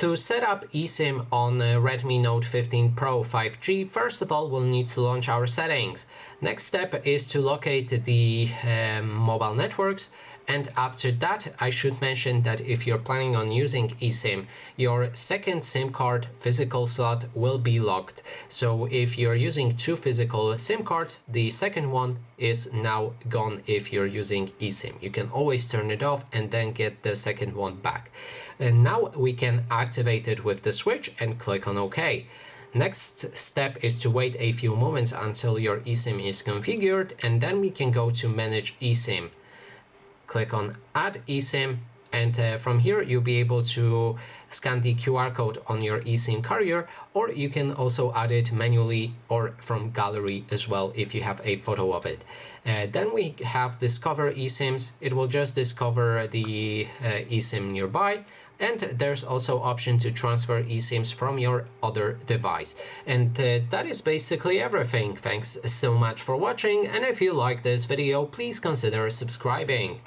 To set up eSIM on Redmi Note 15 Pro 5G, first of all, we'll need to launch our settings. Next step is to locate the mobile networks, and after that, I should mention that if you're planning on using eSIM, your second SIM card physical slot will be locked. So if you're using two physical SIM cards, the second one is now gone if you're using eSIM. You can always turn it off and then get the second one back. And now we can activate it with the switch and click on OK. Next step is to wait a few moments until your eSIM is configured, and then we can go to Manage eSIM. Click on Add eSIM, and from here you'll be able to scan the QR code on your eSIM carrier, or you can also add it manually or from gallery as well if you have a photo of it. Then we have Discover eSIMs. It will just discover the eSIM nearby. And there's also option to transfer eSIMs from your other device. And that is basically everything. Thanks so much for watching, and if you like this video, please consider subscribing.